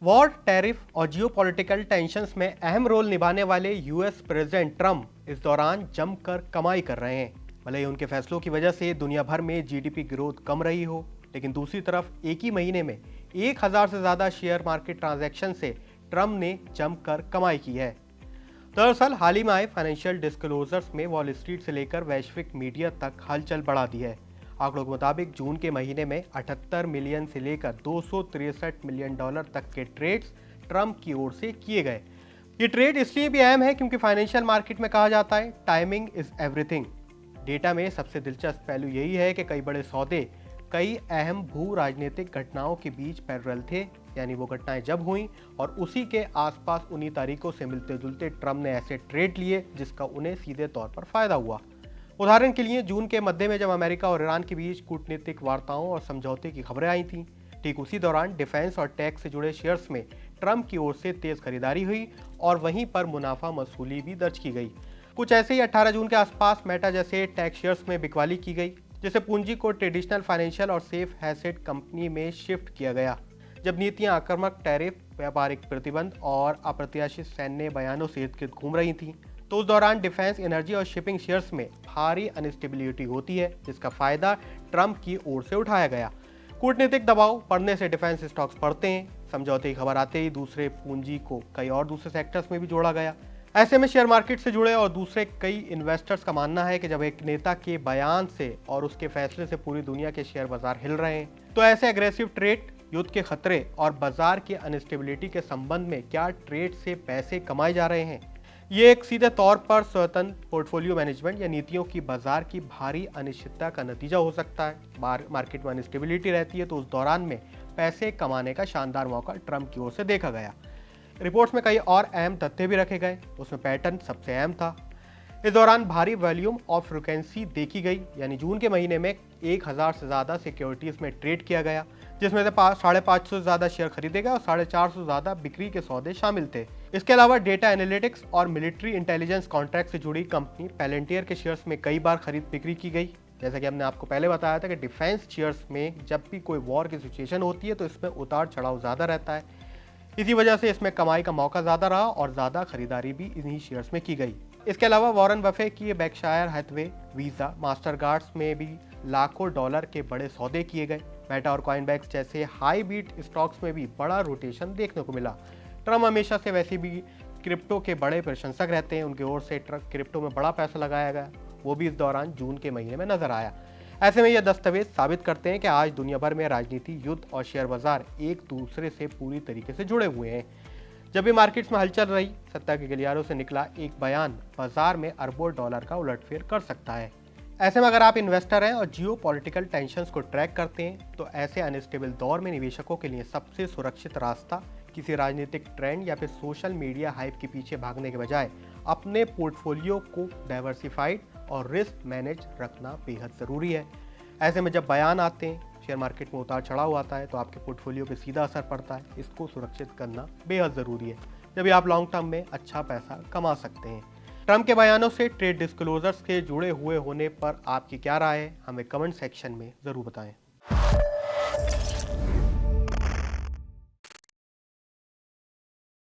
War, tariff और geopolitical tensions में अहम रोल निभाने वाले यूएस प्रेसिडेंट ट्रंप इस दौरान जमकर कमाई कर रहे हैं। भले ही उनके फैसलों की वजह से दुनिया भर में जीडीपी ग्रोथ कम रही हो, लेकिन दूसरी तरफ एक ही महीने में 1000 से ज्यादा शेयर मार्केट ट्रांजैक्शन से ट्रंप ने जमकर कमाई की है। दरअसल हाल ही में आए फाइनेंशियल डिस्क्लोजर्स में वॉल स्ट्रीट से लेकर वैश्विक मीडिया तक हलचल बढ़ा दी है। आंकड़ों के मुताबिक जून के महीने में 78 मिलियन से लेकर 263 मिलियन डॉलर तक के ट्रेड्स ट्रंप की ओर से किए गए। ये ट्रेड इसलिए भी अहम है क्योंकि फाइनेंशियल मार्केट में कहा जाता है टाइमिंग इज एवरीथिंग। डेटा में सबसे दिलचस्प पहलू यही है कि कई बड़े सौदे कई अहम भू राजनीतिक घटनाओं के बीच पैरेलल थे, यानी वो घटनाएं जब हुई और उसी के आसपास उन्हीं तारीखों से मिलते जुलते ट्रंप ने ऐसे ट्रेड लिए जिसका उन्हें सीधे तौर पर फायदा हुआ। उदाहरण के लिए जून के मध्य में जब अमेरिका और ईरान के बीच कूटनीतिक वार्ताओं और समझौते की खबरें आई थीं, ठीक उसी दौरान डिफेंस और टैक्स से जुड़े शेयर्स में ट्रंप की ओर से तेज खरीदारी हुई और वहीं पर मुनाफा वसूली भी दर्ज की गई। कुछ ऐसे ही 18 जून के आसपास मेटा जैसे टैक्स शेयर्स में बिकवाली की गई, जिससे पूंजी को ट्रेडिशनल फाइनेंशियल और सेफ हैसेट कंपनी में शिफ्ट किया गया। जब नीतियां आक्रामक टैरिफ, व्यापारिक प्रतिबंध और अप्रत्याशित सैन्य बयानों से इर्द गिर्द घूम रही थीं, तो उस दौरान डिफेंस, एनर्जी और शिपिंग शेयर्स में भारी अनस्टेबिलिटी होती है, जिसका फायदा ट्रंप की ओर से उठाया गया। कूटनीतिक दबाव बढ़ने से डिफेंस स्टॉक्स बढ़ते हैं, समझौते की खबर आते ही दूसरे पूंजी को कई और दूसरे सेक्टर्स में भी जोड़ा गया। ऐसे में शेयर मार्केट से जुड़े और दूसरे कई इन्वेस्टर्स का मानना है कि जब एक नेता के बयान से और उसके फैसले से पूरी दुनिया के शेयर बाजार हिल रहे हैं, तो ऐसे एग्रेसिव ट्रेड, युद्ध के खतरे और बाजार की अनस्टेबिलिटी के संबंध में क्या ट्रेड से पैसे कमाए जा रहे हैं, ये एक सीधे तौर पर स्वतंत्र पोर्टफोलियो मैनेजमेंट या नीतियों की बाजार की भारी अनिश्चितता का नतीजा हो सकता है। मार्केट में अनस्टेबिलिटी रहती है तो उस दौरान में पैसे कमाने का शानदार मौका ट्रंप की ओर से देखा गया। रिपोर्ट्स में कई और अहम तथ्य भी रखे गए, उसमें पैटर्न सबसे अहम था। इस दौरान भारी वॉल्यूम और फ्रिक्वेंसी देखी गई, यानी जून के महीने में 1000 से ज़्यादा सिक्योरिटीज़ में ट्रेड किया गया, जिसमें से 550 से ज़्यादा शेयर खरीदे गए और 450 से ज़्यादा बिक्री के सौदे शामिल थे। इसके अलावा डेटा एनालिटिक्स और मिलिट्री इंटेलिजेंस कॉन्ट्रैक्ट से जुड़ी कंपनी पैलेंटियर के शेयर्स में कई बार खरीद बिक्री की गई। जैसा कि हमने आपको पहले बताया था कि डिफेंस शेयर्स में जब भी कोई वॉर की सिचुएशन होती है तो इसमें उतार चढ़ाव ज़्यादा रहता है। इसी वजह से इसमें कमाई का मौका ज़्यादा रहा और ज़्यादा खरीदारी भी इन्हीं शेयर्स में की गई। इसके अलावा वॉरेन बफे की बेर्कशायर हैथवे, वीज़ा, मास्टरकार्ड्स में भी लाखों डॉलर के बड़े सौदे किए गए। मेटा और कॉइनबेक्स जैसे हाई बीट स्टॉक्स में भी बड़ा रोटेशन देखने को मिला। ट्रंप हमेशा से वैसे भी क्रिप्टो के बड़े प्रशंसक रहते हैं, उनकी ओर से क्रिप्टो में बड़ा पैसा लगाया गया, वो भी इस दौरान जून के महीने में नजर आया। ऐसे में यह दस्तावेज साबित करते हैं कि आज दुनिया भर में राजनीति, युद्ध और शेयर बाजार एक दूसरे से पूरी तरीके से जुड़े हुए हैं। जब भी मार्केट्स में हलचल रही, सत्ता के गलियारों से निकला एक बयान बाजार में अरबों डॉलर का उलटफेर कर सकता है। ऐसे में अगर आप इन्वेस्टर हैं और जियो पॉलिटिकल टेंशंस को ट्रैक करते हैं, तो ऐसे अनस्टेबल दौर में निवेशकों के लिए सबसे सुरक्षित रास्ता किसी राजनीतिक ट्रेंड या फिर सोशल मीडिया हाइप के पीछे भागने के बजाय अपने पोर्टफोलियो को डाइवर्सिफाइड और रिस्क मैनेज रखना बेहद ज़रूरी है। ऐसे में जब बयान आते हैं, शेयर मार्केट में उतार चढ़ाव आता है, तो आपके पोर्टफोलियो पे सीधा असर पड़ता है। इसको सुरक्षित करना बेहद ज़रूरी है, जब आप लॉन्ग टर्म में अच्छा पैसा कमा सकते हैं। ट्रंप के बयानों से ट्रेड डिस्क्लोजर्स के जुड़े हुए होने पर आपकी क्या राय है, हमें कमेंट सेक्शन में ज़रूर बताएं।